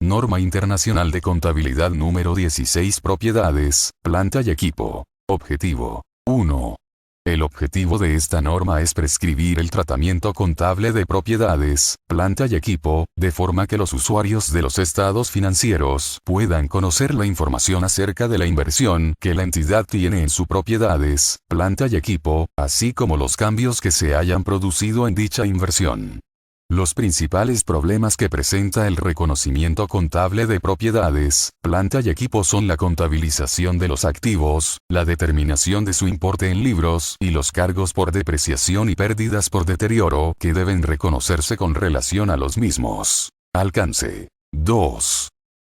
Norma Internacional de Contabilidad número 16. Propiedades, planta y equipo. Objetivo. 1. El objetivo de esta norma es prescribir el tratamiento contable de propiedades, planta y equipo, de forma que los usuarios de los estados financieros puedan conocer la información acerca de la inversión que la entidad tiene en sus propiedades, planta y equipo, así como los cambios que se hayan producido en dicha inversión. Los principales problemas que presenta el reconocimiento contable de propiedades, planta y equipo son la contabilización de los activos, la determinación de su importe en libros y los cargos por depreciación y pérdidas por deterioro que deben reconocerse con relación a los mismos. Alcance. 2.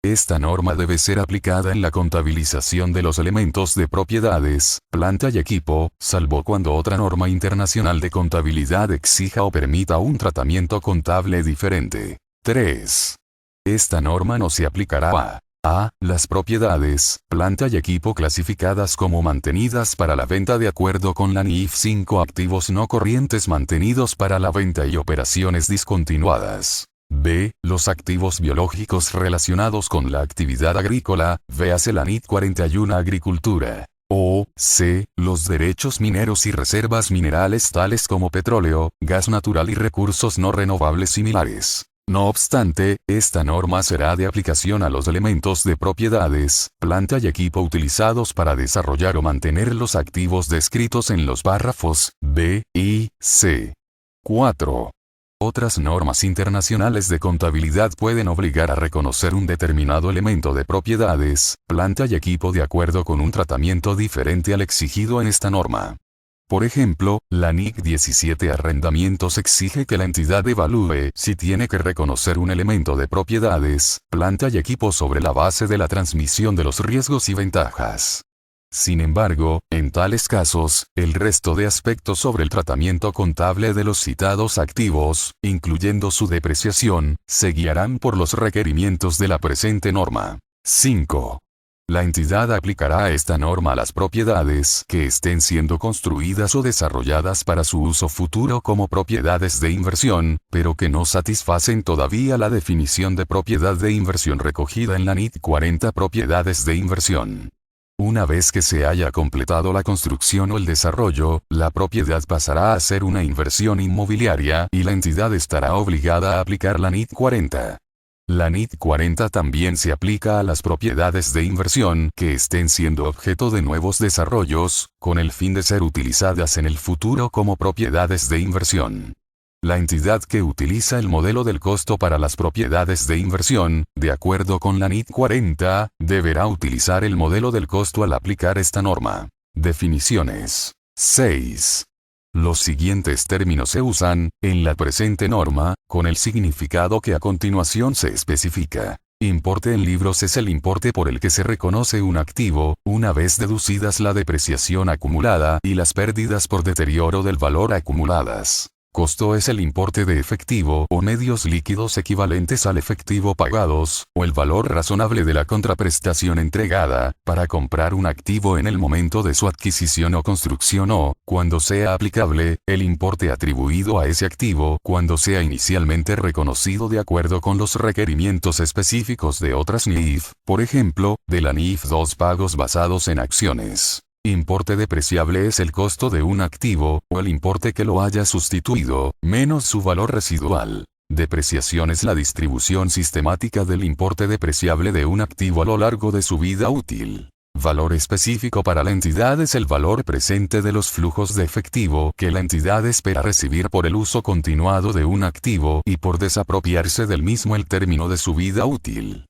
Esta norma debe ser aplicada en la contabilización de los elementos de propiedades, planta y equipo, salvo cuando otra norma internacional de contabilidad exija o permita un tratamiento contable diferente. 3. Esta norma no se aplicará a las propiedades, planta y equipo clasificadas como mantenidas para la venta de acuerdo con la NIF 5 activos no corrientes mantenidos para la venta y operaciones discontinuadas. B. Los activos biológicos relacionados con la actividad agrícola, véase la NIT 41 Agricultura. O. C. Los derechos mineros y reservas minerales tales como petróleo, gas natural y recursos no renovables similares. No obstante, esta norma será de aplicación a los elementos de propiedades, planta y equipo utilizados para desarrollar o mantener los activos descritos en los párrafos B y C. 4. Otras normas internacionales de contabilidad pueden obligar a reconocer un determinado elemento de propiedades, planta y equipo de acuerdo con un tratamiento diferente al exigido en esta norma. Por ejemplo, la NIC 17 Arrendamientos exige que la entidad evalúe si tiene que reconocer un elemento de propiedades, planta y equipo sobre la base de la transmisión de los riesgos y ventajas. Sin embargo, en tales casos, el resto de aspectos sobre el tratamiento contable de los citados activos, incluyendo su depreciación, se guiarán por los requerimientos de la presente norma. 5. La entidad aplicará esta norma a las propiedades que estén siendo construidas o desarrolladas para su uso futuro como propiedades de inversión, pero que no satisfacen todavía la definición de propiedad de inversión recogida en la NIT 40 Propiedades de inversión. Una vez que se haya completado la construcción o el desarrollo, la propiedad pasará a ser una inversión inmobiliaria y la entidad estará obligada a aplicar la NIT 40. La NIT 40 también se aplica a las propiedades de inversión que estén siendo objeto de nuevos desarrollos, con el fin de ser utilizadas en el futuro como propiedades de inversión. La entidad que utiliza el modelo del costo para las propiedades de inversión, de acuerdo con la NIT 40, deberá utilizar el modelo del costo al aplicar esta norma. Definiciones. 6. Los siguientes términos se usan, en la presente norma, con el significado que a continuación se especifica. Importe en libros es el importe por el que se reconoce un activo, una vez deducidas la depreciación acumulada y las pérdidas por deterioro del valor acumuladas. Costo es el importe de efectivo o medios líquidos equivalentes al efectivo pagados, o el valor razonable de la contraprestación entregada, para comprar un activo en el momento de su adquisición o construcción o, cuando sea aplicable, el importe atribuido a ese activo cuando sea inicialmente reconocido de acuerdo con los requerimientos específicos de otras NIF, por ejemplo, de la NIF 2 pagos basados en acciones. Importe depreciable es el costo de un activo, o el importe que lo haya sustituido, menos su valor residual. Depreciación es la distribución sistemática del importe depreciable de un activo a lo largo de su vida útil. Valor específico para la entidad es el valor presente de los flujos de efectivo que la entidad espera recibir por el uso continuado de un activo y por desapropiarse del mismo el término de su vida útil.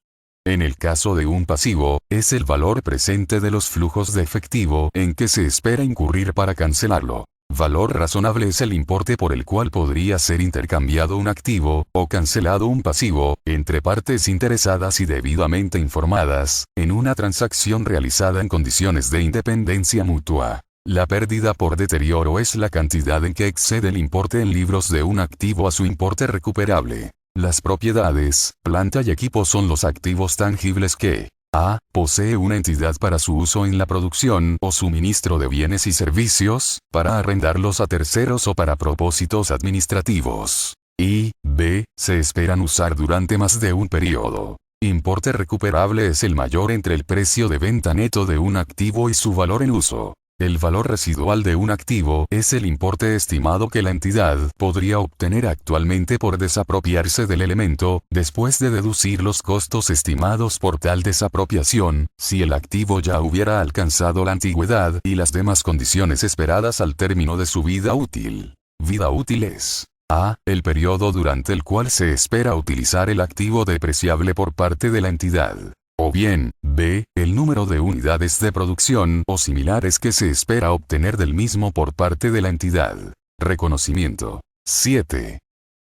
En el caso de un pasivo, es el valor presente de los flujos de efectivo en que se espera incurrir para cancelarlo. Valor razonable es el importe por el cual podría ser intercambiado un activo, o cancelado un pasivo, entre partes interesadas y debidamente informadas, en una transacción realizada en condiciones de independencia mutua. La pérdida por deterioro es la cantidad en que excede el importe en libros de un activo a su importe recuperable. Las propiedades, planta y equipo son los activos tangibles que a. Posee una entidad para su uso en la producción o suministro de bienes y servicios, para arrendarlos a terceros o para propósitos administrativos. Y b. Se esperan usar durante más de un periodo. Importe recuperable es el mayor entre el precio de venta neto de un activo y su valor en uso. El valor residual de un activo es el importe estimado que la entidad podría obtener actualmente por desapropiarse del elemento, después de deducir los costos estimados por tal desapropiación, si el activo ya hubiera alcanzado la antigüedad y las demás condiciones esperadas al término de su vida útil. Vida útil es a. El periodo durante el cual se espera utilizar el activo depreciable por parte de la entidad. O bien, b. El número de unidades de producción o similares que se espera obtener del mismo por parte de la entidad. Reconocimiento. 7.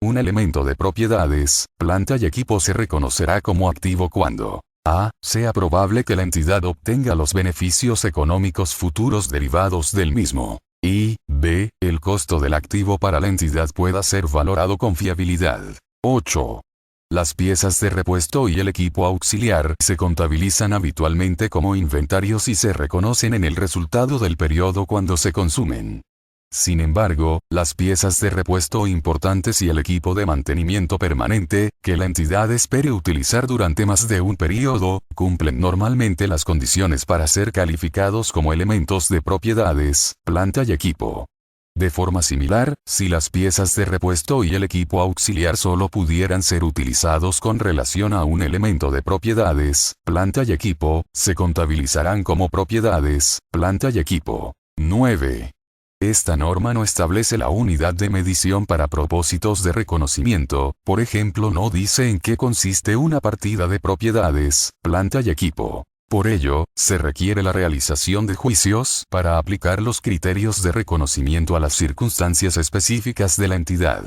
Un elemento de propiedades, planta y equipo se reconocerá como activo cuando a. Sea probable que la entidad obtenga los beneficios económicos futuros derivados del mismo. Y, b. El costo del activo para la entidad pueda ser valorado con fiabilidad. 8. Las piezas de repuesto y el equipo auxiliar se contabilizan habitualmente como inventarios y se reconocen en el resultado del periodo cuando se consumen. Sin embargo, las piezas de repuesto importantes y el equipo de mantenimiento permanente, que la entidad espere utilizar durante más de un periodo, cumplen normalmente las condiciones para ser calificados como elementos de propiedades, planta y equipo. De forma similar, si las piezas de repuesto y el equipo auxiliar solo pudieran ser utilizados con relación a un elemento de propiedades, planta y equipo, se contabilizarán como propiedades, planta y equipo. 9. Esta norma no establece la unidad de medición para propósitos de reconocimiento, por ejemplo no dice en qué consiste una partida de propiedades, planta y equipo. Por ello, se requiere la realización de juicios para aplicar los criterios de reconocimiento a las circunstancias específicas de la entidad.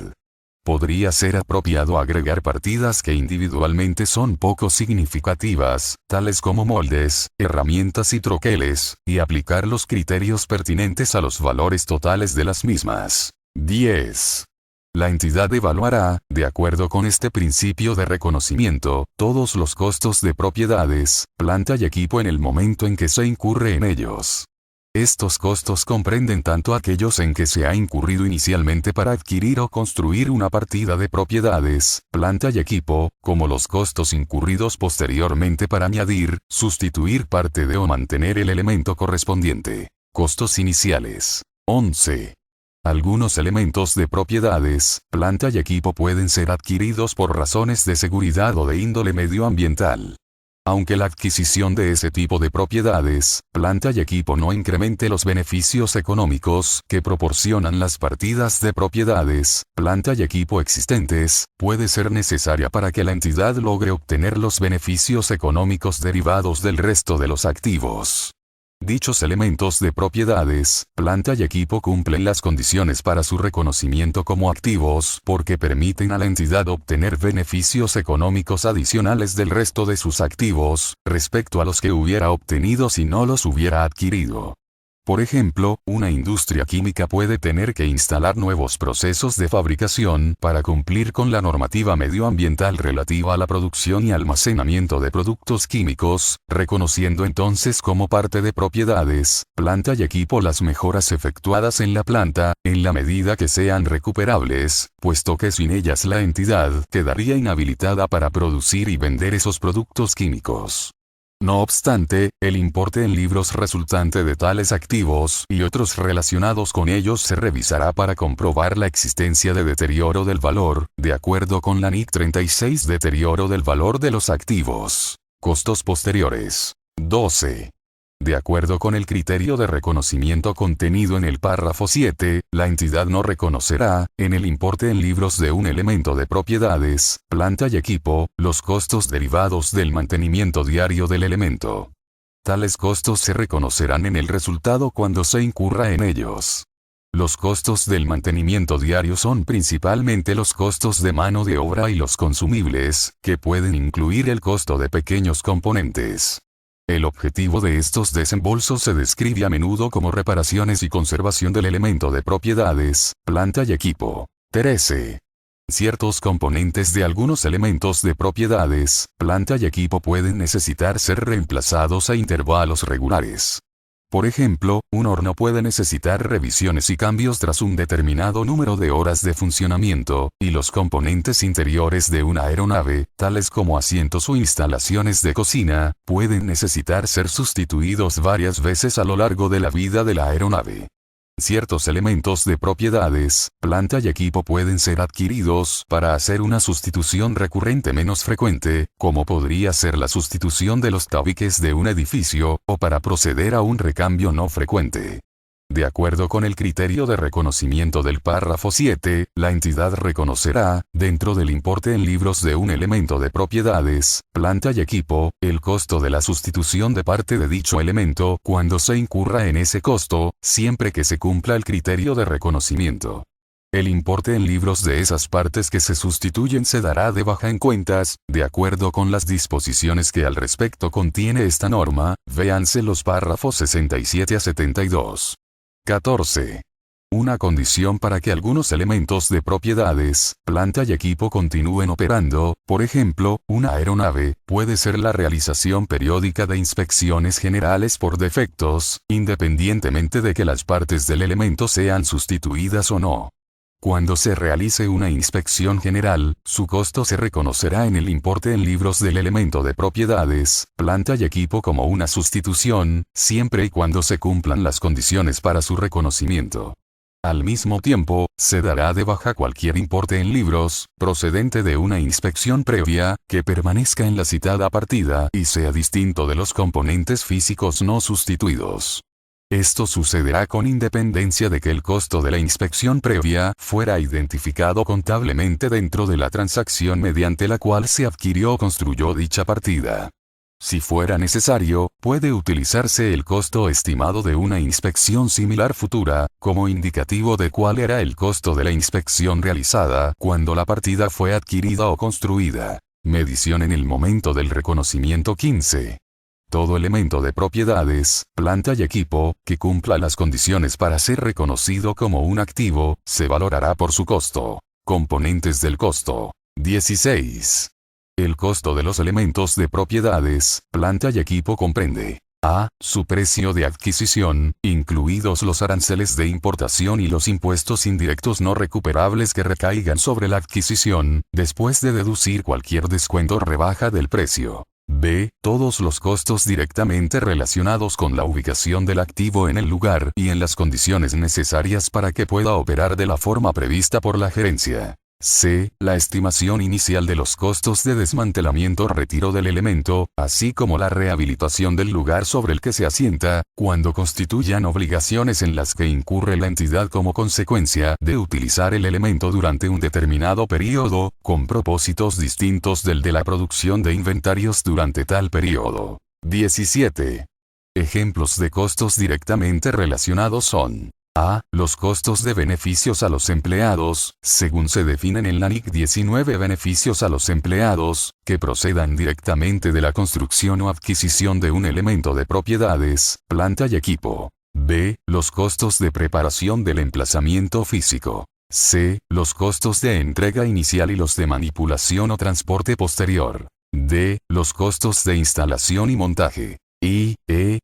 Podría ser apropiado agregar partidas que individualmente son poco significativas, tales como moldes, herramientas y troqueles, y aplicar los criterios pertinentes a los valores totales de las mismas. 10. La entidad evaluará, de acuerdo con este principio de reconocimiento, todos los costos de propiedades, planta y equipo en el momento en que se incurre en ellos. Estos costos comprenden tanto aquellos en que se ha incurrido inicialmente para adquirir o construir una partida de propiedades, planta y equipo, como los costos incurridos posteriormente para añadir, sustituir parte de o mantener el elemento correspondiente. Costos iniciales. 11. Algunos elementos de propiedades, planta y equipo pueden ser adquiridos por razones de seguridad o de índole medioambiental. Aunque la adquisición de ese tipo de propiedades, planta y equipo no incremente los beneficios económicos que proporcionan las partidas de propiedades, planta y equipo existentes, puede ser necesaria para que la entidad logre obtener los beneficios económicos derivados del resto de los activos. Dichos elementos de propiedades, planta y equipo cumplen las condiciones para su reconocimiento como activos porque permiten a la entidad obtener beneficios económicos adicionales del resto de sus activos, respecto a los que hubiera obtenido si no los hubiera adquirido. Por ejemplo, una industria química puede tener que instalar nuevos procesos de fabricación para cumplir con la normativa medioambiental relativa a la producción y almacenamiento de productos químicos, reconociendo entonces como parte de propiedades, planta y equipo las mejoras efectuadas en la planta, en la medida que sean recuperables, puesto que sin ellas la entidad quedaría inhabilitada para producir y vender esos productos químicos. No obstante, el importe en libros resultante de tales activos y otros relacionados con ellos se revisará para comprobar la existencia de deterioro del valor, de acuerdo con la NIC 36 deterioro del valor de los activos. Costos posteriores. 12. De acuerdo con el criterio de reconocimiento contenido en el párrafo 7, la entidad no reconocerá, en el importe en libros de un elemento de propiedades, planta y equipo, los costos derivados del mantenimiento diario del elemento. Tales costos se reconocerán en el resultado cuando se incurra en ellos. Los costos del mantenimiento diario son principalmente los costos de mano de obra y los consumibles, que pueden incluir el costo de pequeños componentes. El objetivo de estos desembolsos se describe a menudo como reparaciones y conservación del elemento de propiedades, planta y equipo. 13. Ciertos componentes de algunos elementos de propiedades, planta y equipo pueden necesitar ser reemplazados a intervalos regulares. Por ejemplo, un horno puede necesitar revisiones y cambios tras un determinado número de horas de funcionamiento, y los componentes interiores de una aeronave, tales como asientos o instalaciones de cocina, pueden necesitar ser sustituidos varias veces a lo largo de la vida de la aeronave. Ciertos elementos de propiedades, planta y equipo pueden ser adquiridos para hacer una sustitución recurrente menos frecuente, como podría ser la sustitución de los tabiques de un edificio, o para proceder a un recambio no frecuente. De acuerdo con el criterio de reconocimiento del párrafo 7, la entidad reconocerá, dentro del importe en libros de un elemento de propiedades, planta y equipo, el costo de la sustitución de parte de dicho elemento cuando se incurra en ese costo, siempre que se cumpla el criterio de reconocimiento. El importe en libros de esas partes que se sustituyen se dará de baja en cuentas, de acuerdo con las disposiciones que al respecto contiene esta norma, véanse los párrafos 67 a 72. 14. Una condición para que algunos elementos de propiedades, planta y equipo continúen operando, por ejemplo, una aeronave, puede ser la realización periódica de inspecciones generales por defectos, independientemente de que las partes del elemento sean sustituidas o no. Cuando se realice una inspección general, su costo se reconocerá en el importe en libros del elemento de propiedades, planta y equipo como una sustitución, siempre y cuando se cumplan las condiciones para su reconocimiento. Al mismo tiempo, se dará de baja cualquier importe en libros, procedente de una inspección previa, que permanezca en la citada partida y sea distinto de los componentes físicos no sustituidos. Esto sucederá con independencia de que el costo de la inspección previa fuera identificado contablemente dentro de la transacción mediante la cual se adquirió o construyó dicha partida. Si fuera necesario, puede utilizarse el costo estimado de una inspección similar futura, como indicativo de cuál era el costo de la inspección realizada cuando la partida fue adquirida o construida. Medición en el momento del reconocimiento 15. Todo elemento de propiedades, planta y equipo, que cumpla las condiciones para ser reconocido como un activo, se valorará por su costo. Componentes del costo. 16. El costo de los elementos de propiedades, planta y equipo comprende: a. Su precio de adquisición, incluidos los aranceles de importación y los impuestos indirectos no recuperables que recaigan sobre la adquisición, después de deducir cualquier descuento o rebaja del precio. B. Todos los costos directamente relacionados con la ubicación del activo en el lugar y en las condiciones necesarias para que pueda operar de la forma prevista por la gerencia. C. La estimación inicial de los costos de desmantelamiento o retiro del elemento, así como la rehabilitación del lugar sobre el que se asienta, cuando constituyan obligaciones en las que incurre la entidad como consecuencia de utilizar el elemento durante un determinado periodo, con propósitos distintos del de la producción de inventarios durante tal periodo. 17. Ejemplos de costos directamente relacionados son: a. Los costos de beneficios a los empleados, según se definen en la NIC 19. Beneficios a los empleados, que procedan directamente de la construcción o adquisición de un elemento de propiedades, planta y equipo. B. Los costos de preparación del emplazamiento físico. C. Los costos de entrega inicial y los de manipulación o transporte posterior. D. Los costos de instalación y montaje. Y,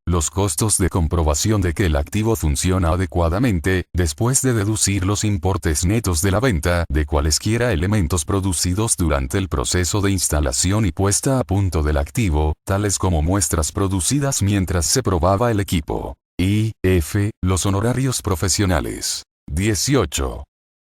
los costos de comprobación de que el activo funciona adecuadamente, después de deducir los importes netos de la venta de cualesquiera elementos producidos durante el proceso de instalación y puesta a punto del activo, tales como muestras producidas mientras se probaba el equipo. Y, los honorarios profesionales. 18.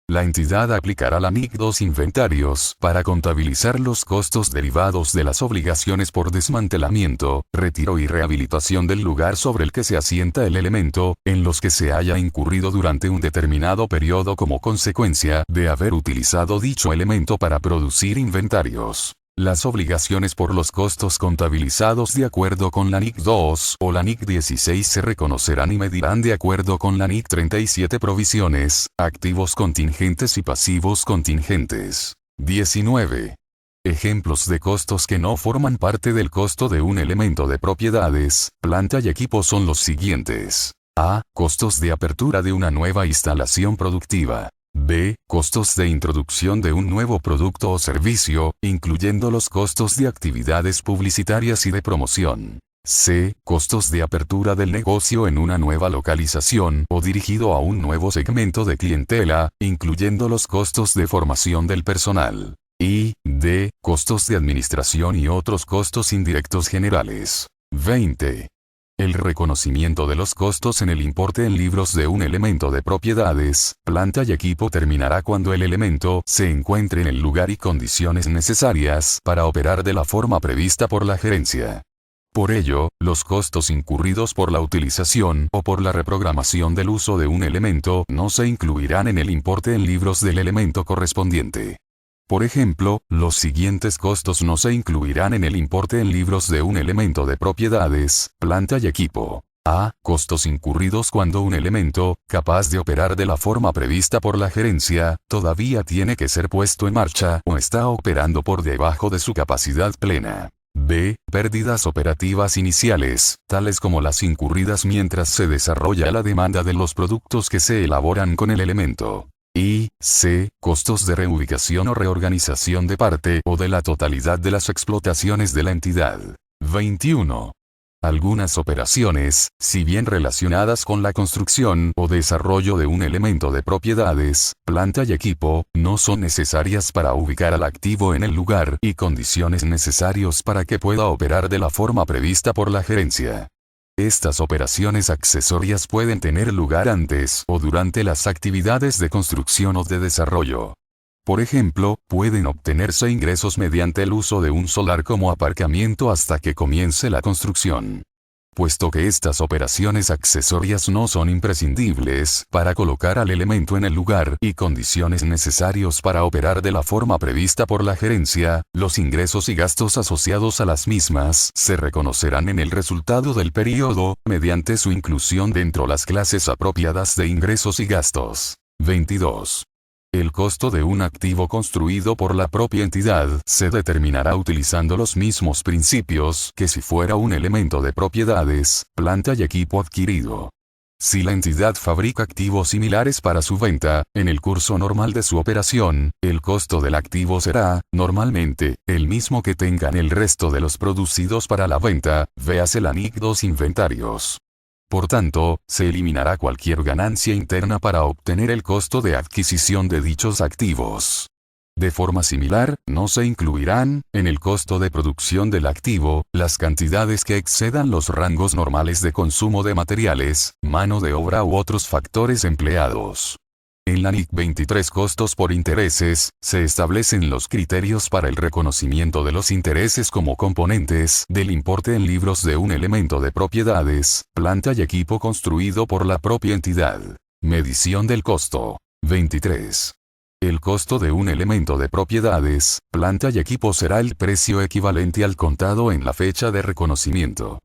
La entidad aplicará la NIC 2 inventarios para contabilizar los costos derivados de las obligaciones por desmantelamiento, retiro y rehabilitación del lugar sobre el que se asienta el elemento, en los que se haya incurrido durante un determinado periodo como consecuencia de haber utilizado dicho elemento para producir inventarios. Las obligaciones por los costos contabilizados de acuerdo con la NIC 2 o la NIC 16 se reconocerán y medirán de acuerdo con la NIC 37 provisiones, activos contingentes y pasivos contingentes. 19. Ejemplos de costos que no forman parte del costo de un elemento de propiedades, planta y equipo son los siguientes: a. Costos de apertura de una nueva instalación productiva. B. Costos de introducción de un nuevo producto o servicio, incluyendo los costos de actividades publicitarias y de promoción. C. Costos de apertura del negocio en una nueva localización o dirigido a un nuevo segmento de clientela, incluyendo los costos de formación del personal. Y D. Costos de administración y otros costos indirectos generales. 20. El reconocimiento de los costos en el importe en libros de un elemento de propiedades, planta y equipo terminará cuando el elemento se encuentre en el lugar y condiciones necesarias para operar de la forma prevista por la gerencia. Por ello, los costos incurridos por la utilización o por la reprogramación del uso de un elemento no se incluirán en el importe en libros del elemento correspondiente. Por ejemplo, los siguientes costos no se incluirán en el importe en libros de un elemento de propiedades, planta y equipo. A. Costos incurridos cuando un elemento, capaz de operar de la forma prevista por la gerencia, todavía tiene que ser puesto en marcha o está operando por debajo de su capacidad plena. B. Pérdidas operativas iniciales, tales como las incurridas mientras se desarrolla la demanda de los productos que se elaboran con el elemento. Y C. Costos de reubicación o reorganización de parte o de la totalidad de las explotaciones de la entidad. 21. Algunas operaciones, si bien relacionadas con la construcción o desarrollo de un elemento de propiedades, planta y equipo, no son necesarias para ubicar al activo en el lugar y condiciones necesarios para que pueda operar de la forma prevista por la gerencia. Estas operaciones accesorias pueden tener lugar antes o durante las actividades de construcción o de desarrollo. Por ejemplo, pueden obtenerse ingresos mediante el uso de un solar como aparcamiento hasta que comience la construcción. Puesto que estas operaciones accesorias no son imprescindibles para colocar al elemento en el lugar y condiciones necesarios para operar de la forma prevista por la gerencia, los ingresos y gastos asociados a las mismas se reconocerán en el resultado del periodo, mediante su inclusión dentro de las clases apropiadas de ingresos y gastos. 22. El costo de un activo construido por la propia entidad se determinará utilizando los mismos principios que si fuera un elemento de propiedades, planta y equipo adquirido. Si la entidad fabrica activos similares para su venta, en el curso normal de su operación, el costo del activo será, normalmente, el mismo que tengan el resto de los producidos para la venta, véase la NIC 2 inventarios. Por tanto, se eliminará cualquier ganancia interna para obtener el costo de adquisición de dichos activos. De forma similar, no se incluirán, en el costo de producción del activo, las cantidades que excedan los rangos normales de consumo de materiales, mano de obra u otros factores empleados. En la NIC 23 Costos por intereses, se establecen los criterios para el reconocimiento de los intereses como componentes del importe en libros de un elemento de propiedades, planta y equipo construido por la propia entidad. Medición del costo. 23. El costo de un elemento de propiedades, planta y equipo será el precio equivalente al contado en la fecha de reconocimiento.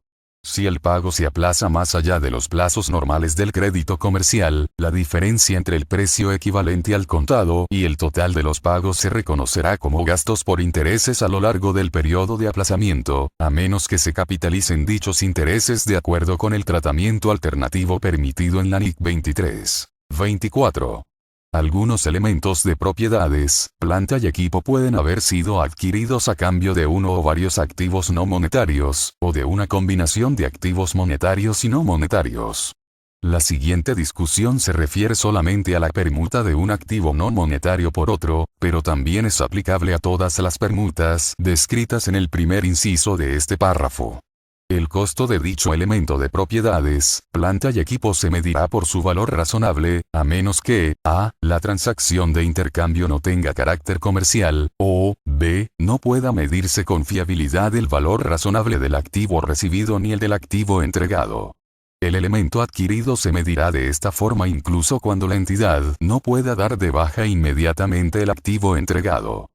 Si el pago se aplaza más allá de los plazos normales del crédito comercial, la diferencia entre el precio equivalente al contado y el total de los pagos se reconocerá como gastos por intereses a lo largo del periodo de aplazamiento, a menos que se capitalicen dichos intereses de acuerdo con el tratamiento alternativo permitido en la NIC 23. 24. Algunos elementos de propiedades, planta y equipo pueden haber sido adquiridos a cambio de uno o varios activos no monetarios, o de una combinación de activos monetarios y no monetarios. La siguiente discusión se refiere solamente a la permuta de un activo no monetario por otro, pero también es aplicable a todas las permutas descritas en el primer inciso de este párrafo. El costo de dicho elemento de propiedades, planta y equipo se medirá por su valor razonable, a menos que, a. la transacción de intercambio no tenga carácter comercial, o, b. no pueda medirse con fiabilidad el valor razonable del activo recibido ni el del activo entregado. El elemento adquirido se medirá de esta forma incluso cuando la entidad no pueda dar de baja inmediatamente el activo entregado.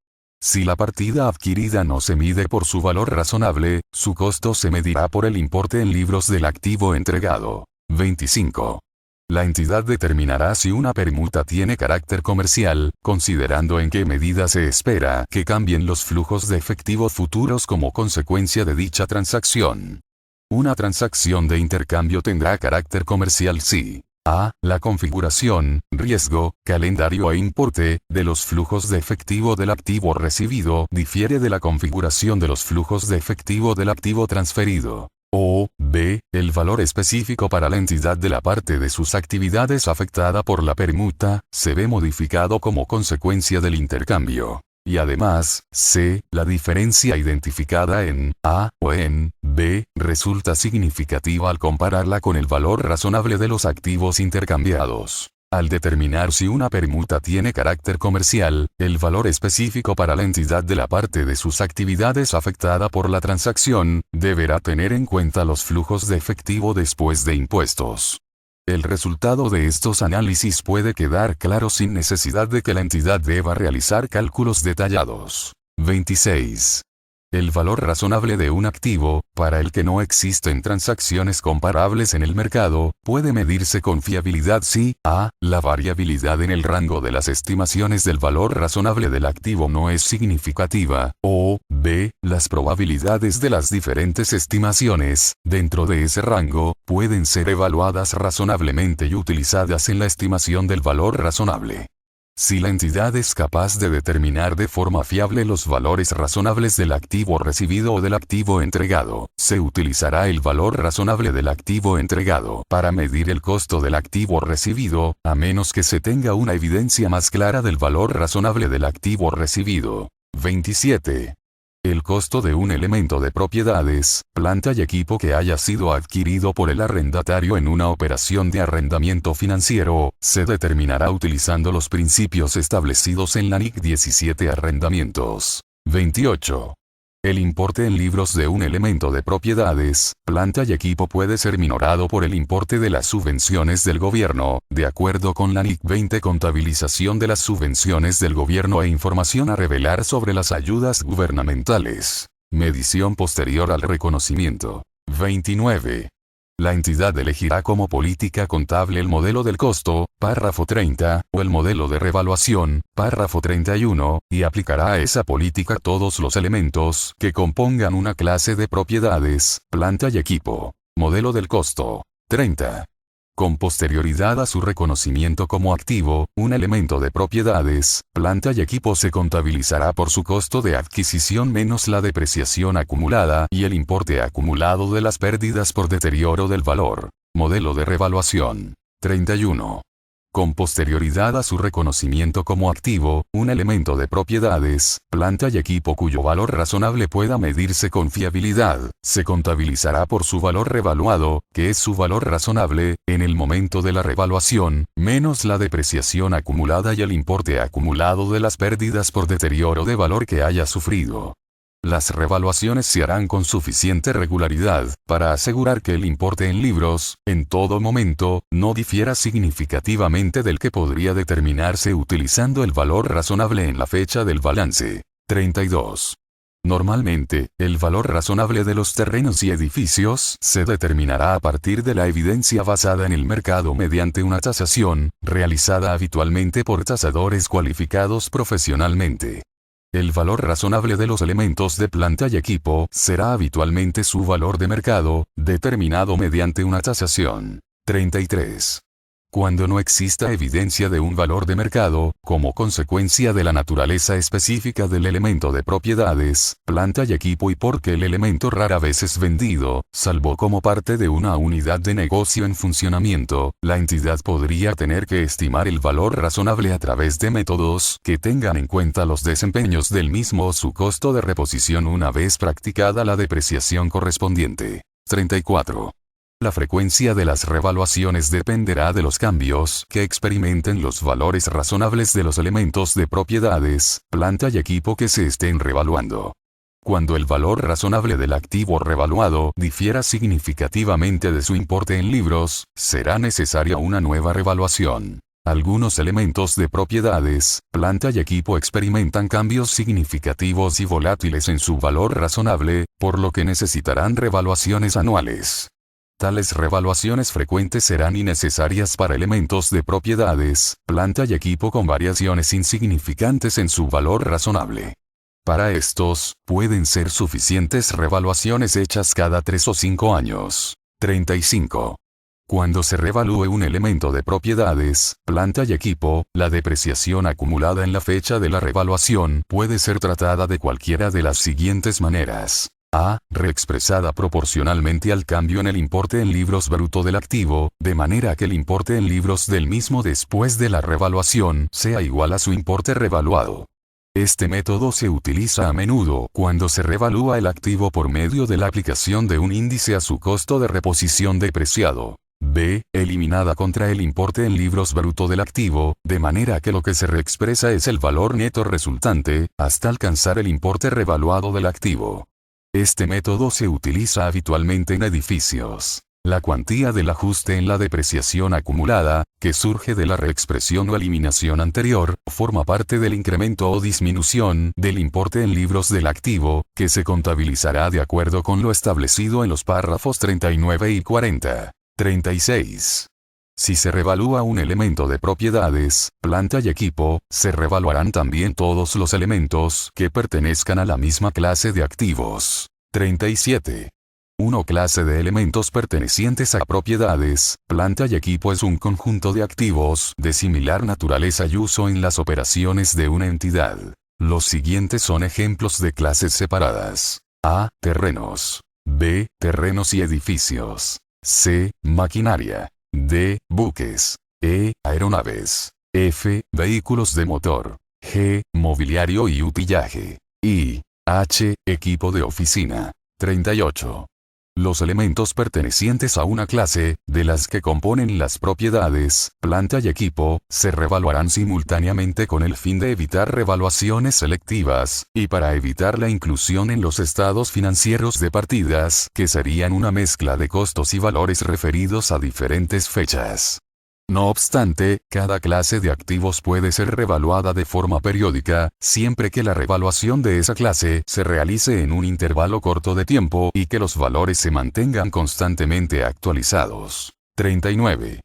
Si la partida adquirida no se mide por su valor razonable, su costo se medirá por el importe en libros del activo entregado. 25. La entidad determinará si una permuta tiene carácter comercial, considerando en qué medida se espera que cambien los flujos de efectivo futuros como consecuencia de dicha transacción. Una transacción de intercambio tendrá carácter comercial si a. La configuración, riesgo, calendario e importe de los flujos de efectivo del activo recibido difiere de la configuración de los flujos de efectivo del activo transferido. O, B, el valor específico para la entidad de la parte de sus actividades afectada por la permuta, se ve modificado como consecuencia del intercambio. Y además, C, la diferencia identificada en A o en B, resulta significativa al compararla con el valor razonable de los activos intercambiados. Al determinar si una permuta tiene carácter comercial, el valor específico para la entidad de la parte de sus actividades afectada por la transacción, deberá tener en cuenta los flujos de efectivo después de impuestos. El resultado de estos análisis puede quedar claro sin necesidad de que la entidad deba realizar cálculos detallados. 26. El valor razonable de un activo, para el que no existen transacciones comparables en el mercado, puede medirse con fiabilidad si a. La variabilidad en el rango de las estimaciones del valor razonable del activo no es significativa, o b. Las probabilidades de las diferentes estimaciones, dentro de ese rango, pueden ser evaluadas razonablemente y utilizadas en la estimación del valor razonable. Si la entidad es capaz de determinar de forma fiable los valores razonables del activo recibido o del activo entregado, se utilizará el valor razonable del activo entregado para medir el costo del activo recibido, a menos que se tenga una evidencia más clara del valor razonable del activo recibido. 27. El costo de un elemento de propiedades, planta y equipo que haya sido adquirido por el arrendatario en una operación de arrendamiento financiero, se determinará utilizando los principios establecidos en la NIC 17 Arrendamientos. 28. El importe en libros de un elemento de propiedades, planta y equipo puede ser minorado por el importe de las subvenciones del gobierno, de acuerdo con la NIC 20 Contabilización de las subvenciones del gobierno e información a revelar sobre las ayudas gubernamentales. Medición posterior al reconocimiento. 29. La entidad elegirá como política contable el modelo del costo, párrafo 30, o el modelo de revaluación, párrafo 31, y aplicará a esa política todos los elementos que compongan una clase de propiedades, planta y equipo. Modelo del costo. 30. Con posterioridad a su reconocimiento como activo, un elemento de propiedades, planta y equipo se contabilizará por su costo de adquisición menos la depreciación acumulada y el importe acumulado de las pérdidas por deterioro del valor. Modelo de revaluación. 31. Con posterioridad a su reconocimiento como activo, un elemento de propiedades, planta y equipo cuyo valor razonable pueda medirse con fiabilidad, se contabilizará por su valor revaluado, que es su valor razonable, en el momento de la revaluación, menos la depreciación acumulada y el importe acumulado de las pérdidas por deterioro de valor que haya sufrido. Las revaluaciones se harán con suficiente regularidad, para asegurar que el importe en libros, en todo momento, no difiera significativamente del que podría determinarse utilizando el valor razonable en la fecha del balance. 32. Normalmente, el valor razonable de los terrenos y edificios se determinará a partir de la evidencia basada en el mercado mediante una tasación, realizada habitualmente por tasadores cualificados profesionalmente. El valor razonable de los elementos de planta y equipo será habitualmente su valor de mercado, determinado mediante una tasación. 33. Cuando no exista evidencia de un valor de mercado, como consecuencia de la naturaleza específica del elemento de propiedades, planta y equipo y porque el elemento rara vez es vendido, salvo como parte de una unidad de negocio en funcionamiento, la entidad podría tener que estimar el valor razonable a través de métodos que tengan en cuenta los desempeños del mismo o su costo de reposición una vez practicada la depreciación correspondiente. 34. La frecuencia de las revaluaciones dependerá de los cambios que experimenten los valores razonables de los elementos de propiedades, planta y equipo que se estén revaluando. Cuando el valor razonable del activo revaluado difiera significativamente de su importe en libros, será necesaria una nueva revaluación. Algunos elementos de propiedades, planta y equipo experimentan cambios significativos y volátiles en su valor razonable, por lo que necesitarán revaluaciones anuales. Tales revaluaciones frecuentes serán innecesarias para elementos de propiedades, planta y equipo con variaciones insignificantes en su valor razonable. Para estos, pueden ser suficientes revaluaciones hechas cada 3 o 5 años. 35. Cuando se revalúe un elemento de propiedades, planta y equipo, la depreciación acumulada en la fecha de la revaluación puede ser tratada de cualquiera de las siguientes maneras. A. Reexpresada proporcionalmente al cambio en el importe en libros bruto del activo, de manera que el importe en libros del mismo después de la revaluación sea igual a su importe revaluado. Este método se utiliza a menudo cuando se revalúa el activo por medio de la aplicación de un índice a su costo de reposición depreciado. B. Eliminada contra el importe en libros bruto del activo, de manera que lo que se reexpresa es el valor neto resultante, hasta alcanzar el importe revaluado del activo. Este método se utiliza habitualmente en edificios. La cuantía del ajuste en la depreciación acumulada, que surge de la reexpresión o eliminación anterior, forma parte del incremento o disminución del importe en libros del activo, que se contabilizará de acuerdo con lo establecido en los párrafos 39 y 40. 36. Si se revalúa un elemento de propiedades, planta y equipo, se revaluarán también todos los elementos que pertenezcan a la misma clase de activos. 37. 1. Clase de elementos pertenecientes a propiedades, planta y equipo es un conjunto de activos de similar naturaleza y uso en las operaciones de una entidad. Los siguientes son ejemplos de clases separadas. A. Terrenos. B. Terrenos y edificios. C. Maquinaria. D. Buques. E. Aeronaves. F. Vehículos de motor. G. Mobiliario y utillaje. I. H. Equipo de oficina. 38. Los elementos pertenecientes a una clase, de las que componen las propiedades, planta y equipo, se revaluarán simultáneamente con el fin de evitar revaluaciones selectivas, y para evitar la inclusión en los estados financieros de partidas, que serían una mezcla de costos y valores referidos a diferentes fechas. No obstante, cada clase de activos puede ser revaluada de forma periódica, siempre que la revaluación de esa clase se realice en un intervalo corto de tiempo y que los valores se mantengan constantemente actualizados. 39.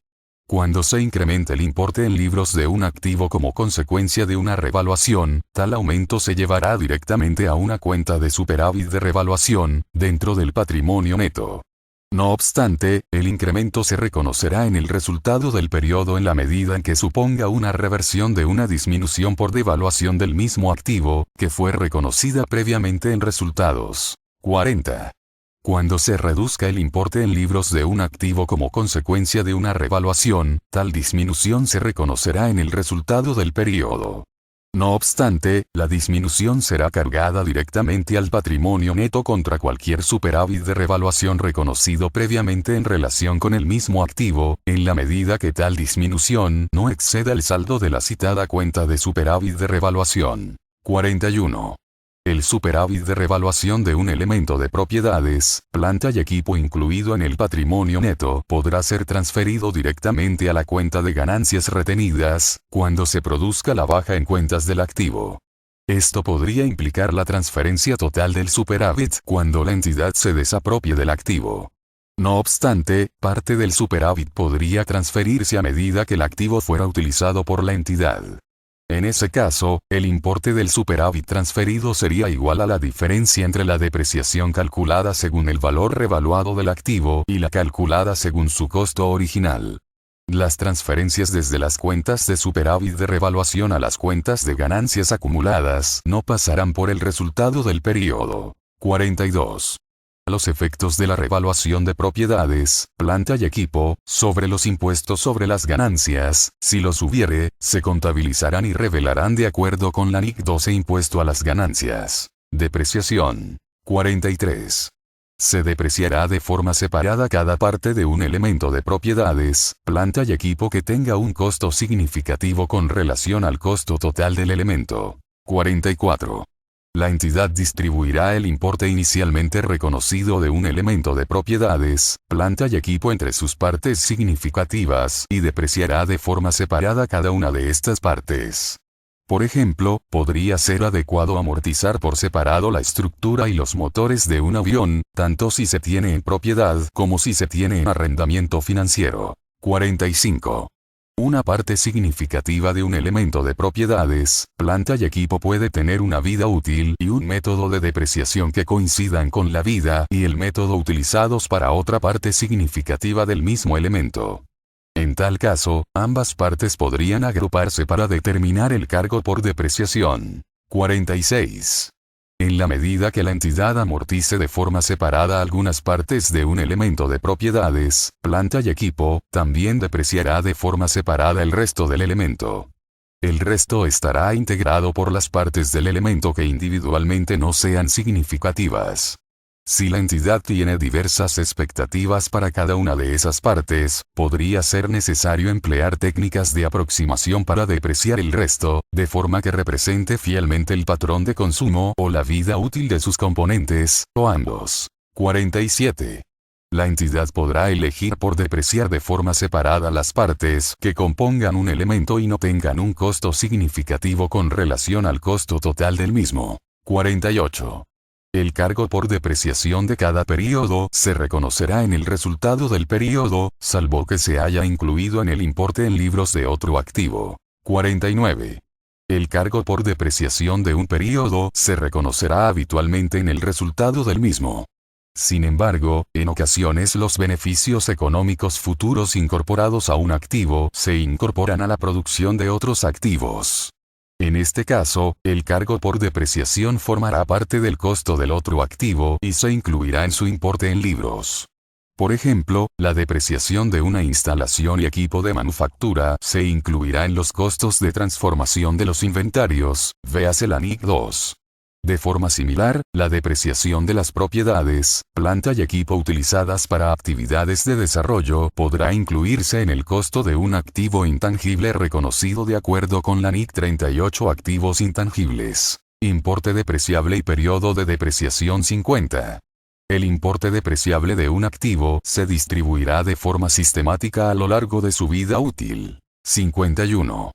Cuando se incrementa el importe en libros de un activo como consecuencia de una revaluación, tal aumento se llevará directamente a una cuenta de superávit de revaluación, dentro del patrimonio neto. No obstante, el incremento se reconocerá en el resultado del periodo en la medida en que suponga una reversión de una disminución por devaluación del mismo activo, que fue reconocida previamente en resultados. 40. Cuando se reduzca el importe en libros de un activo como consecuencia de una revaluación, tal disminución se reconocerá en el resultado del periodo. No obstante, la disminución será cargada directamente al patrimonio neto contra cualquier superávit de revaluación reconocido previamente en relación con el mismo activo, en la medida que tal disminución no exceda el saldo de la citada cuenta de superávit de revaluación. 41. El superávit de revaluación de un elemento de propiedades, planta y equipo incluido en el patrimonio neto podrá ser transferido directamente a la cuenta de ganancias retenidas, cuando se produzca la baja en cuentas del activo. Esto podría implicar la transferencia total del superávit cuando la entidad se desapropie del activo. No obstante, parte del superávit podría transferirse a medida que el activo fuera utilizado por la entidad. En ese caso, el importe del superávit transferido sería igual a la diferencia entre la depreciación calculada según el valor revaluado del activo y la calculada según su costo original. Las transferencias desde las cuentas de superávit de revaluación a las cuentas de ganancias acumuladas no pasarán por el resultado del periodo. 42. Los efectos de la revaluación de propiedades, planta y equipo, sobre los impuestos sobre las ganancias, si los hubiere, se contabilizarán y revelarán de acuerdo con la NIC 12 impuesto a las ganancias. Depreciación. 43. Se depreciará de forma separada cada parte de un elemento de propiedades, planta y equipo que tenga un costo significativo con relación al costo total del elemento. 44. La entidad distribuirá el importe inicialmente reconocido de un elemento de propiedades, planta y equipo entre sus partes significativas y depreciará de forma separada cada una de estas partes. Por ejemplo, podría ser adecuado amortizar por separado la estructura y los motores de un avión, tanto si se tiene en propiedad como si se tiene en arrendamiento financiero. 45. Una parte significativa de un elemento de propiedades, planta y equipo puede tener una vida útil y un método de depreciación que coincidan con la vida y el método utilizados para otra parte significativa del mismo elemento. En tal caso, ambas partes podrían agruparse para determinar el cargo por depreciación. 46. En la medida que la entidad amortice de forma separada algunas partes de un elemento de propiedades, planta y equipo, también depreciará de forma separada el resto del elemento. El resto estará integrado por las partes del elemento que individualmente no sean significativas. Si la entidad tiene diversas expectativas para cada una de esas partes, podría ser necesario emplear técnicas de aproximación para depreciar el resto, de forma que represente fielmente el patrón de consumo o la vida útil de sus componentes, o ambos. 47. La entidad podrá elegir por depreciar de forma separada las partes que compongan un elemento y no tengan un costo significativo con relación al costo total del mismo. 48. El cargo por depreciación de cada período se reconocerá en el resultado del período, salvo que se haya incluido en el importe en libros de otro activo. 49. El cargo por depreciación de un período se reconocerá habitualmente en el resultado del mismo. Sin embargo, en ocasiones los beneficios económicos futuros incorporados a un activo se incorporan a la producción de otros activos. En este caso, el cargo por depreciación formará parte del costo del otro activo y se incluirá en su importe en libros. Por ejemplo, la depreciación de una instalación y equipo de manufactura se incluirá en los costos de transformación de los inventarios, véase la NIC 2. De forma similar, la depreciación de las propiedades, planta y equipo utilizadas para actividades de desarrollo podrá incluirse en el costo de un activo intangible reconocido de acuerdo con la NIC 38 activos intangibles. Importe depreciable y periodo de depreciación 50. El importe depreciable de un activo se distribuirá de forma sistemática a lo largo de su vida útil. 51.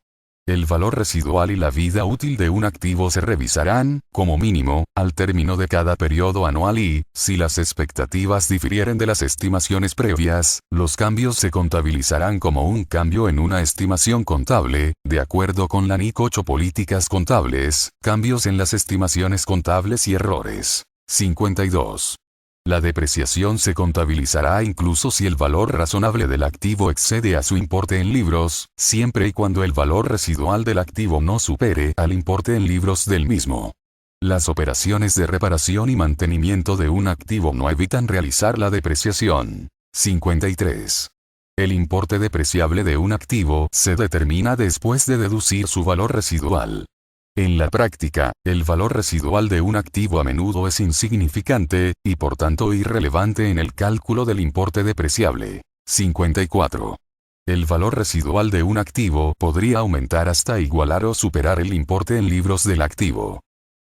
El valor residual y la vida útil de un activo se revisarán, como mínimo, al término de cada periodo anual y, si las expectativas difieren de las estimaciones previas, los cambios se contabilizarán como un cambio en una estimación contable, de acuerdo con la NIC 8 políticas contables, cambios en las estimaciones contables y errores. 52. La depreciación se contabilizará incluso si el valor razonable del activo excede a su importe en libros, siempre y cuando el valor residual del activo no supere al importe en libros del mismo. Las operaciones de reparación y mantenimiento de un activo no evitan realizar la depreciación. 53. El importe depreciable de un activo se determina después de deducir su valor residual. En la práctica, el valor residual de un activo a menudo es insignificante, y por tanto irrelevante en el cálculo del importe depreciable. 54. El valor residual de un activo podría aumentar hasta igualar o superar el importe en libros del activo.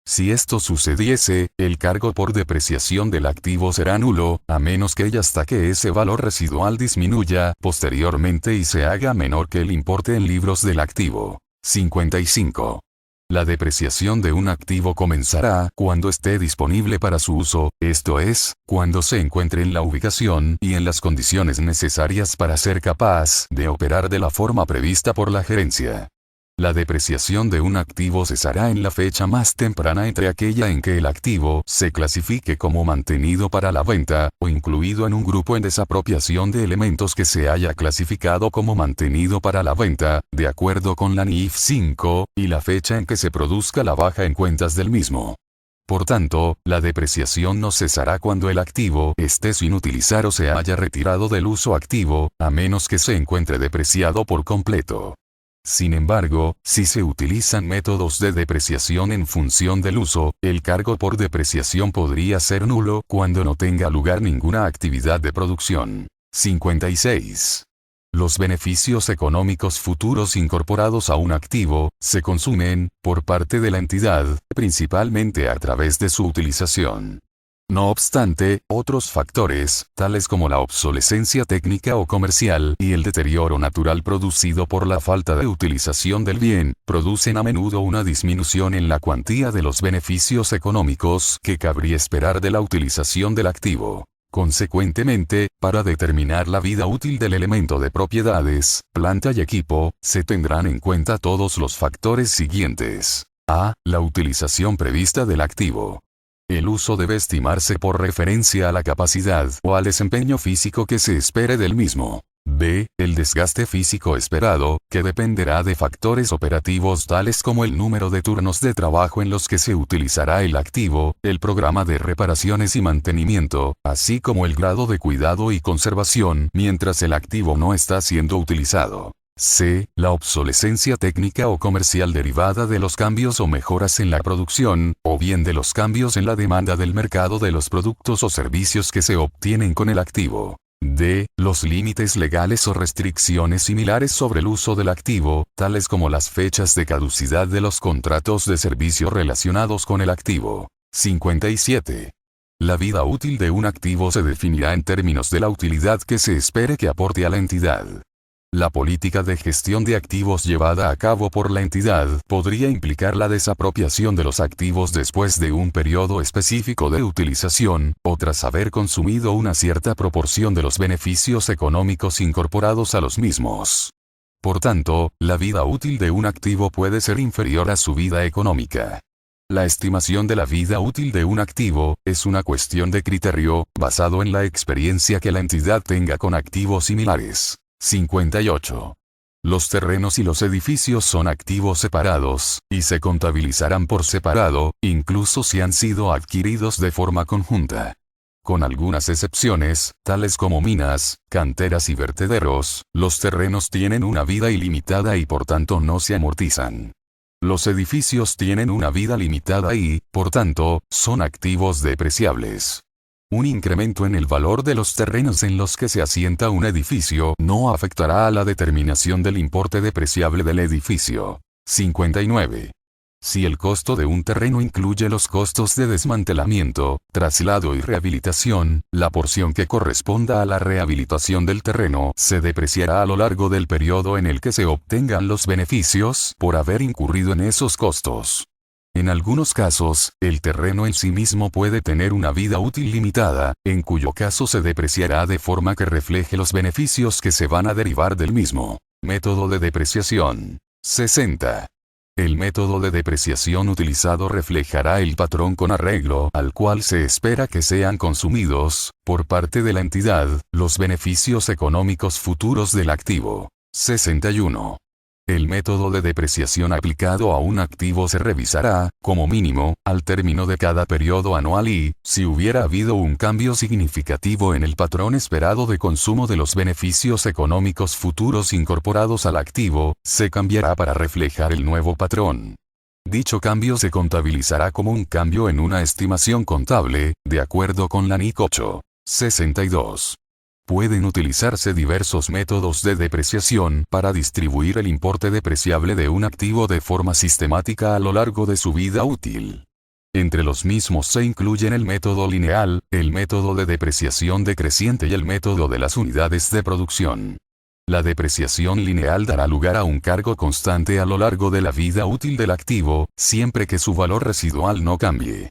Si esto sucediese, el cargo por depreciación del activo será nulo, a menos que hasta que ese valor residual disminuya posteriormente y se haga menor que el importe en libros del activo. 55. La depreciación de un activo comenzará cuando esté disponible para su uso, esto es, cuando se encuentre en la ubicación y en las condiciones necesarias para ser capaz de operar de la forma prevista por la gerencia. La depreciación de un activo cesará en la fecha más temprana entre aquella en que el activo se clasifique como mantenido para la venta, o incluido en un grupo en desapropiación de elementos que se haya clasificado como mantenido para la venta, de acuerdo con la NIF 5, y la fecha en que se produzca la baja en cuentas del mismo. Por tanto, la depreciación no cesará cuando el activo esté sin utilizar o se haya retirado del uso activo, a menos que se encuentre depreciado por completo. Sin embargo, si se utilizan métodos de depreciación en función del uso, el cargo por depreciación podría ser nulo cuando no tenga lugar ninguna actividad de producción. 56. Los beneficios económicos futuros incorporados a un activo, se consumen, por parte de la entidad, principalmente a través de su utilización. No obstante, otros factores, tales como la obsolescencia técnica o comercial y el deterioro natural producido por la falta de utilización del bien, producen a menudo una disminución en la cuantía de los beneficios económicos que cabría esperar de la utilización del activo. Consecuentemente, para determinar la vida útil del elemento de propiedades, planta y equipo, se tendrán en cuenta todos los factores siguientes. A. La utilización prevista del activo. El uso debe estimarse por referencia a la capacidad o al desempeño físico que se espere del mismo. B. El desgaste físico esperado, que dependerá de factores operativos tales como el número de turnos de trabajo en los que se utilizará el activo, el programa de reparaciones y mantenimiento, así como el grado de cuidado y conservación mientras el activo no está siendo utilizado. C. La obsolescencia técnica o comercial derivada de los cambios o mejoras en la producción, o bien de los cambios en la demanda del mercado de los productos o servicios que se obtienen con el activo. D. Los límites legales o restricciones similares sobre el uso del activo, tales como las fechas de caducidad de los contratos de servicio relacionados con el activo. 57. La vida útil de un activo se definirá en términos de la utilidad que se espere que aporte a la entidad. La política de gestión de activos llevada a cabo por la entidad podría implicar la desapropiación de los activos después de un periodo específico de utilización, o tras haber consumido una cierta proporción de los beneficios económicos incorporados a los mismos. Por tanto, la vida útil de un activo puede ser inferior a su vida económica. La estimación de la vida útil de un activo es una cuestión de criterio, basado en la experiencia que la entidad tenga con activos similares. 58. Los terrenos y los edificios son activos separados, y se contabilizarán por separado, incluso si han sido adquiridos de forma conjunta. Con algunas excepciones, tales como minas, canteras y vertederos, los terrenos tienen una vida ilimitada y por tanto no se amortizan. Los edificios tienen una vida limitada y, por tanto, son activos depreciables. Un incremento en el valor de los terrenos en los que se asienta un edificio no afectará a la determinación del importe depreciable del edificio. 59. Si el costo de un terreno incluye los costos de desmantelamiento, traslado y rehabilitación, la porción que corresponda a la rehabilitación del terreno se depreciará a lo largo del periodo en el que se obtengan los beneficios por haber incurrido en esos costos. En algunos casos, el terreno en sí mismo puede tener una vida útil limitada, en cuyo caso se depreciará de forma que refleje los beneficios que se van a derivar del mismo. Método de depreciación. 60. El método de depreciación utilizado reflejará el patrón con arreglo al cual se espera que sean consumidos, por parte de la entidad, los beneficios económicos futuros del activo. 61. El método de depreciación aplicado a un activo se revisará, como mínimo, al término de cada periodo anual y, si hubiera habido un cambio significativo en el patrón esperado de consumo de los beneficios económicos futuros incorporados al activo, se cambiará para reflejar el nuevo patrón. Dicho cambio se contabilizará como un cambio en una estimación contable, de acuerdo con la NIC 8. 62. Pueden utilizarse diversos métodos de depreciación para distribuir el importe depreciable de un activo de forma sistemática a lo largo de su vida útil. Entre los mismos se incluyen el método lineal, el método de depreciación decreciente y el método de las unidades de producción. La depreciación lineal dará lugar a un cargo constante a lo largo de la vida útil del activo, siempre que su valor residual no cambie.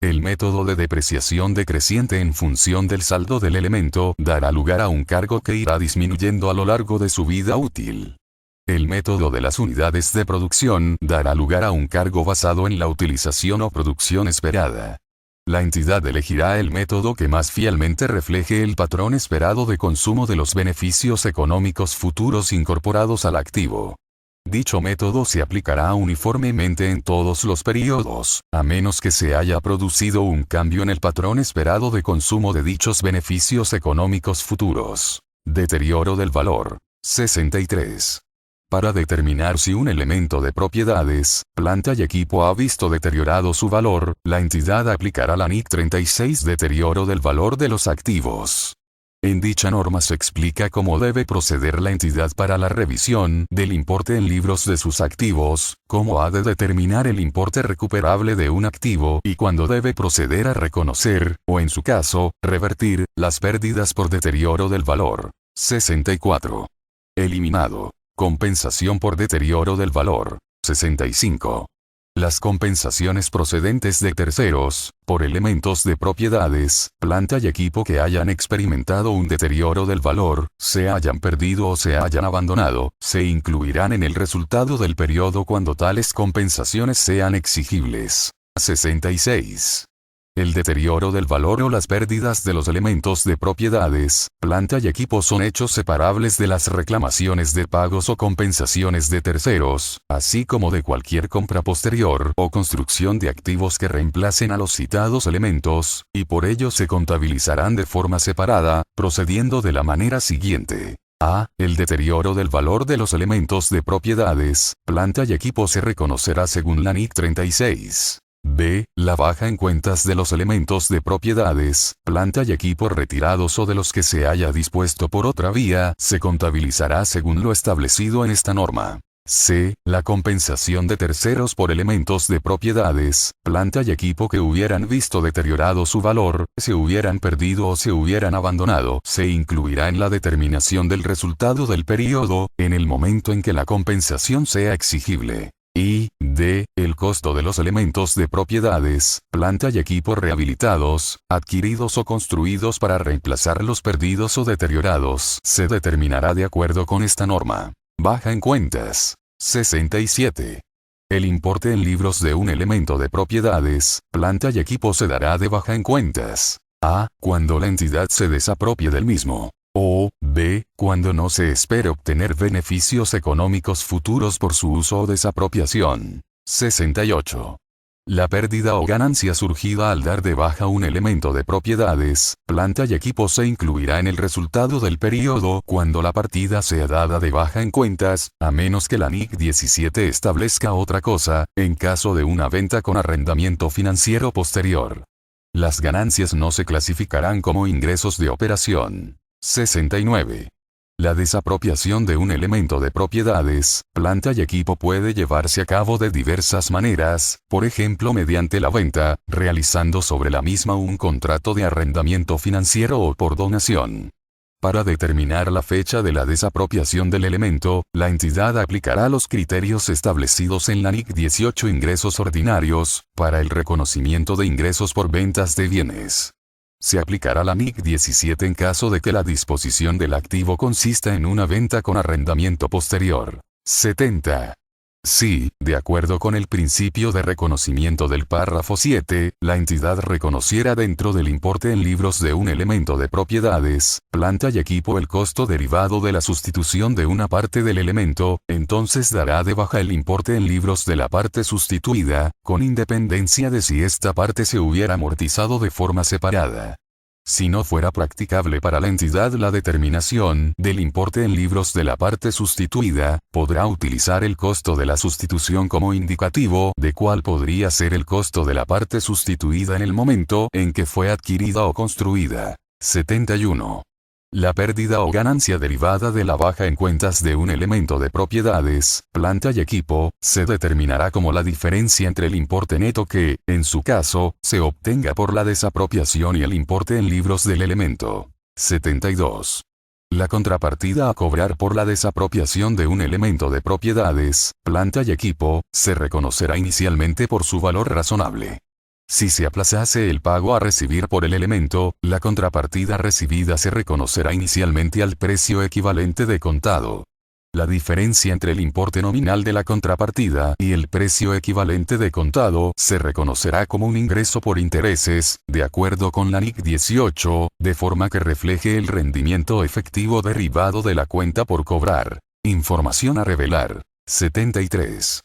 El método de depreciación decreciente en función del saldo del elemento dará lugar a un cargo que irá disminuyendo a lo largo de su vida útil. El método de las unidades de producción dará lugar a un cargo basado en la utilización o producción esperada. La entidad elegirá el método que más fielmente refleje el patrón esperado de consumo de los beneficios económicos futuros incorporados al activo. Dicho método se aplicará uniformemente en todos los periodos, a menos que se haya producido un cambio en el patrón esperado de consumo de dichos beneficios económicos futuros. Deterioro del valor. 63. Para determinar si un elemento de propiedades, planta y equipo ha visto deteriorado su valor, la entidad aplicará la NIC 36 Deterioro del valor de los activos. En dicha norma se explica cómo debe proceder la entidad para la revisión del importe en libros de sus activos, cómo ha de determinar el importe recuperable de un activo y cuándo debe proceder a reconocer, o en su caso, revertir, las pérdidas por deterioro del valor. 64. Eliminado. Compensación por deterioro del valor. 65. Las compensaciones procedentes de terceros, por elementos de propiedades, planta y equipo que hayan experimentado un deterioro del valor, se hayan perdido o se hayan abandonado, se incluirán en el resultado del periodo cuando tales compensaciones sean exigibles. 66. El deterioro del valor o las pérdidas de los elementos de propiedades, planta y equipo son hechos separables de las reclamaciones de pagos o compensaciones de terceros, así como de cualquier compra posterior o construcción de activos que reemplacen a los citados elementos, y por ello se contabilizarán de forma separada, procediendo de la manera siguiente. A. El deterioro del valor de los elementos de propiedades, planta y equipo se reconocerá según la NIC 36. B. La baja en cuentas de los elementos de propiedades, planta y equipo retirados o de los que se haya dispuesto por otra vía, se contabilizará según lo establecido en esta norma. C. La compensación de terceros por elementos de propiedades, planta y equipo que hubieran visto deteriorado su valor, se hubieran perdido o se hubieran abandonado, se incluirá en la determinación del resultado del período, en el momento en que la compensación sea exigible. Y, D. El costo de los elementos de propiedades, planta y equipo rehabilitados, adquiridos o construidos para reemplazar los perdidos o deteriorados, se determinará de acuerdo con esta norma. Baja en cuentas. 67. El importe en libros de un elemento de propiedades, planta y equipo se dará de baja en cuentas. A. Cuando la entidad se desapropie del mismo. O, B, cuando no se espere obtener beneficios económicos futuros por su uso o desapropiación. 68. La pérdida o ganancia surgida al dar de baja un elemento de propiedades, planta y equipo se incluirá en el resultado del período cuando la partida sea dada de baja en cuentas, a menos que la NIC 17 establezca otra cosa, en caso de una venta con arrendamiento financiero posterior. Las ganancias no se clasificarán como ingresos de operación. 69. La desapropiación de un elemento de propiedades, planta y equipo puede llevarse a cabo de diversas maneras, por ejemplo mediante la venta, realizando sobre la misma un contrato de arrendamiento financiero o por donación. Para determinar la fecha de la desapropiación del elemento, la entidad aplicará los criterios establecidos en la NIC 18 ingresos ordinarios, para el reconocimiento de ingresos por ventas de bienes. Se aplicará la NIC 17 en caso de que la disposición del activo consista en una venta con arrendamiento posterior. 70. Si, de acuerdo con el principio de reconocimiento del párrafo 7, la entidad reconociera dentro del importe en libros de un elemento de propiedades, planta y equipo el costo derivado de la sustitución de una parte del elemento, entonces dará de baja el importe en libros de la parte sustituida, con independencia de si esta parte se hubiera amortizado de forma separada. Si no fuera practicable para la entidad la determinación del importe en libros de la parte sustituida, podrá utilizar el costo de la sustitución como indicativo de cuál podría ser el costo de la parte sustituida en el momento en que fue adquirida o construida. 71. La pérdida o ganancia derivada de la baja en cuentas de un elemento de propiedades, planta y equipo, se determinará como la diferencia entre el importe neto que, en su caso, se obtenga por la desapropiación y el importe en libros del elemento. 72. La contrapartida a cobrar por la desapropiación de un elemento de propiedades, planta y equipo, se reconocerá inicialmente por su valor razonable. Si se aplazase el pago a recibir por el elemento, la contrapartida recibida se reconocerá inicialmente al precio equivalente de contado. La diferencia entre el importe nominal de la contrapartida y el precio equivalente de contado se reconocerá como un ingreso por intereses, de acuerdo con la NIC 18, de forma que refleje el rendimiento efectivo derivado de la cuenta por cobrar. Información a revelar. 73.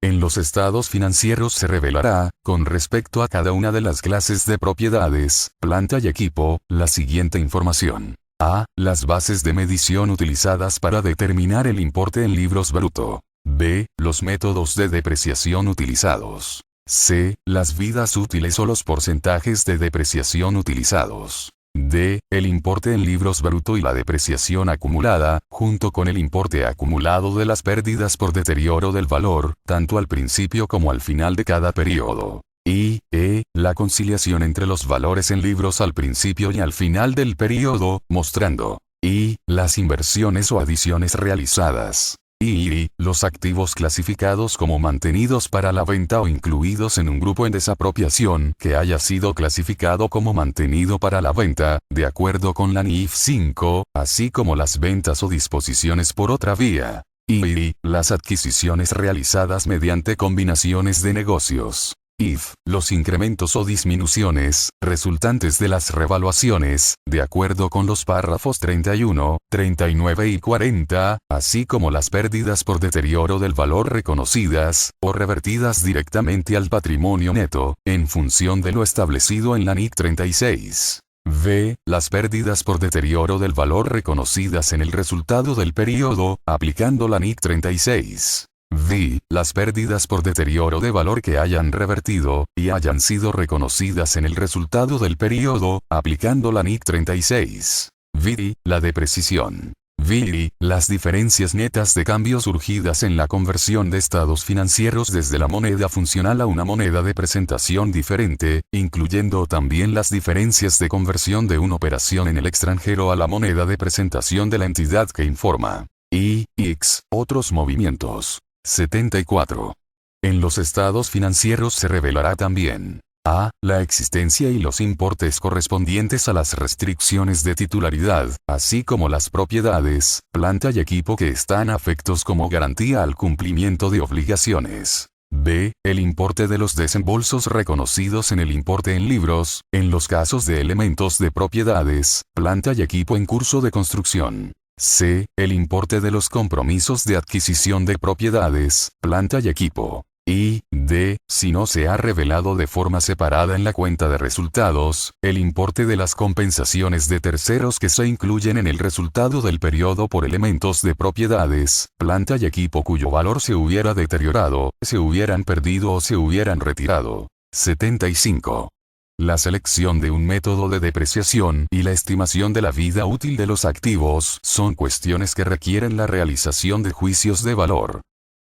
En los estados financieros se revelará, con respecto a cada una de las clases de propiedades, planta y equipo, la siguiente información. A. Las bases de medición utilizadas para determinar el importe en libros bruto. B. Los métodos de depreciación utilizados. C. Las vidas útiles o los porcentajes de depreciación utilizados. D. El importe en libros bruto y la depreciación acumulada, junto con el importe acumulado de las pérdidas por deterioro del valor, tanto al principio como al final de cada periodo. Y, E. La conciliación entre los valores en libros al principio y al final del periodo, mostrando. Y. Las inversiones o adiciones realizadas. Y los activos clasificados como mantenidos para la venta o incluidos en un grupo en desapropiación que haya sido clasificado como mantenido para la venta, de acuerdo con la NIF 5, así como las ventas o disposiciones por otra vía. Y las adquisiciones realizadas mediante combinaciones de negocios. if, los incrementos o disminuciones, resultantes de las revaluaciones, de acuerdo con los párrafos 31, 39 y 40, así como las pérdidas por deterioro del valor reconocidas, o revertidas directamente al patrimonio neto, en función de lo establecido en la NIC 36. V. Las pérdidas por deterioro del valor reconocidas en el resultado del periodo, aplicando la NIC 36. V. Las pérdidas por deterioro de valor que hayan revertido, y hayan sido reconocidas en el resultado del periodo, aplicando la NIC 36. V. La depreciación. V. Las diferencias netas de cambio surgidas en la conversión de estados financieros desde la moneda funcional a una moneda de presentación diferente, incluyendo también las diferencias de conversión de una operación en el extranjero a la moneda de presentación de la entidad que informa. Y, X, otros movimientos. 74. En los estados financieros se revelará también a. La existencia y los importes correspondientes a las restricciones de titularidad, así como las propiedades, planta y equipo que están afectos como garantía al cumplimiento de obligaciones. B. El importe de los desembolsos reconocidos en el importe en libros, en los casos de elementos de propiedades, planta y equipo en curso de construcción. C. El importe de los compromisos de adquisición de propiedades, planta y equipo. Y, D. Si no se ha revelado de forma separada en la cuenta de resultados, el importe de las compensaciones de terceros que se incluyen en el resultado del periodo por elementos de propiedades, planta y equipo cuyo valor se hubiera deteriorado, se hubieran perdido o se hubieran retirado. 75. La selección de un método de depreciación y la estimación de la vida útil de los activos son cuestiones que requieren la realización de juicios de valor.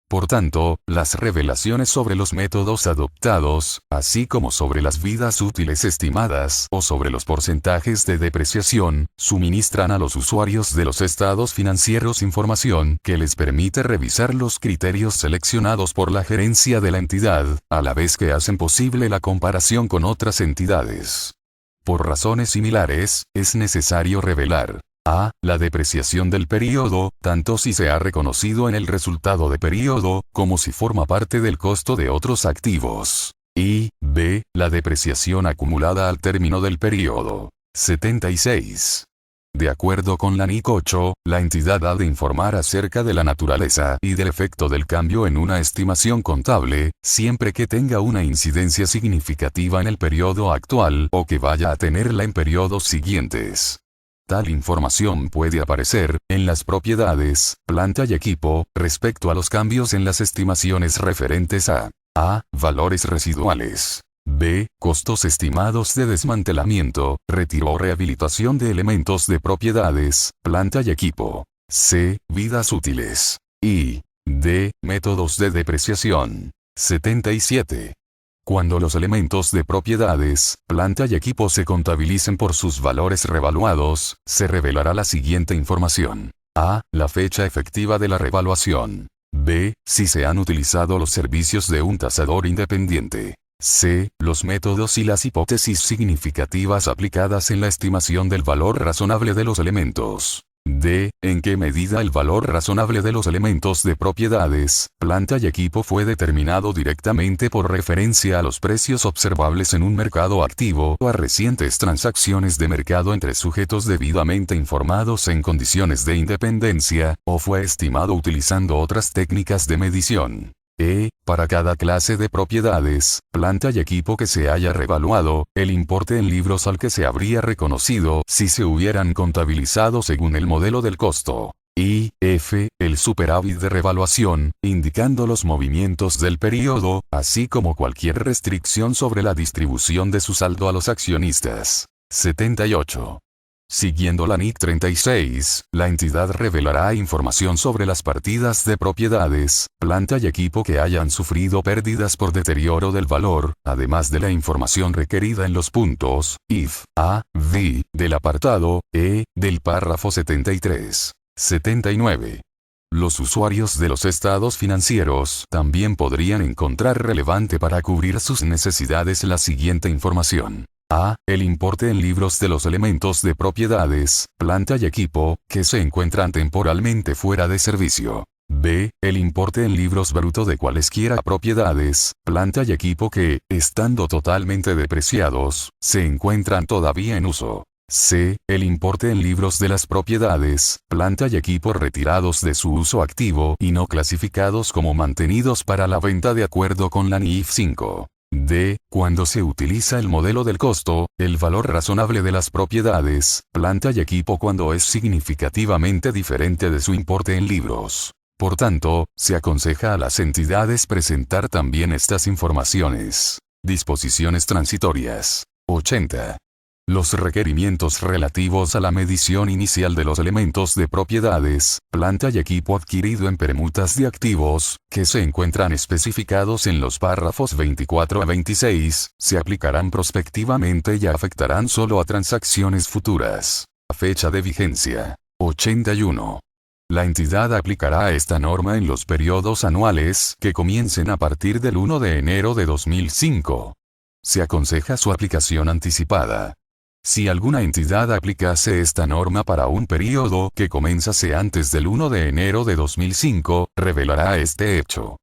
Por tanto, las revelaciones sobre los métodos adoptados, así como sobre las vidas útiles estimadas o sobre los porcentajes de depreciación, suministran a los usuarios de los estados financieros información que les permite revisar los criterios seleccionados por la gerencia de la entidad, a la vez que hacen posible la comparación con otras entidades. Por razones similares, es necesario revelar a. La depreciación del periodo, tanto si se ha reconocido en el resultado de periodo, como si forma parte del costo de otros activos. Y, b. La depreciación acumulada al término del periodo. 76. De acuerdo con la NIC 8, la entidad ha de informar acerca de la naturaleza y del efecto del cambio en una estimación contable, siempre que tenga una incidencia significativa en el periodo actual o que vaya a tenerla en periodos siguientes. Tal información puede aparecer, en las propiedades, planta y equipo, respecto a los cambios en las estimaciones referentes a valores residuales. B. Costos estimados de desmantelamiento, retiro o rehabilitación de elementos de propiedades, planta y equipo. C. Vidas útiles. Y D. Métodos de depreciación. 77. Cuando los elementos de propiedades, planta y equipo se contabilicen por sus valores revaluados, se revelará la siguiente información. A. La fecha efectiva de la revaluación. B. Si se han utilizado los servicios de un tasador independiente. C. Los métodos y las hipótesis significativas aplicadas en la estimación del valor razonable de los elementos. D. En qué medida el valor razonable de los elementos de propiedades, planta y equipo fue determinado directamente por referencia a los precios observables en un mercado activo o a recientes transacciones de mercado entre sujetos debidamente informados en condiciones de independencia, o fue estimado utilizando otras técnicas de medición. E. Para cada clase de propiedades, planta y equipo que se haya revaluado, el importe en libros al que se habría reconocido si se hubieran contabilizado según el modelo del costo. Y, F. El superávit de revaluación, indicando los movimientos del periodo, así como cualquier restricción sobre la distribución de su saldo a los accionistas. 78. Siguiendo la NIC 36, la entidad revelará información sobre las partidas de propiedades, planta y equipo que hayan sufrido pérdidas por deterioro del valor, además de la información requerida en los puntos, if, A, V, del apartado, E, del párrafo 73. 79. Los usuarios de los estados financieros también podrían encontrar relevante para cubrir sus necesidades la siguiente información. A. El importe en libros de los elementos de propiedades, planta y equipo, que se encuentran temporalmente fuera de servicio. B. El importe en libros bruto de cualesquiera propiedades, planta y equipo que, estando totalmente depreciados, se encuentran todavía en uso. C. El importe en libros de las propiedades, planta y equipo retirados de su uso activo y no clasificados como mantenidos para la venta de acuerdo con la NIF 5. D. Cuando se utiliza el modelo del costo, el valor razonable de las propiedades, planta y equipo cuando es significativamente diferente de su importe en libros. Por tanto, se aconseja a las entidades presentar también estas informaciones. Disposiciones transitorias. 80. Los requerimientos relativos a la medición inicial de los elementos de propiedades, planta y equipo adquirido en permutas de activos, que se encuentran especificados en los párrafos 24 a 26, se aplicarán prospectivamente y afectarán solo a transacciones futuras. Fecha de vigencia. 81. La entidad aplicará esta norma en los periodos anuales que comiencen a partir del 1 de enero de 2005. Se aconseja su aplicación anticipada. Si alguna entidad aplicase esta norma para un periodo que comenzase antes del 1 de enero de 2005, revelará este hecho.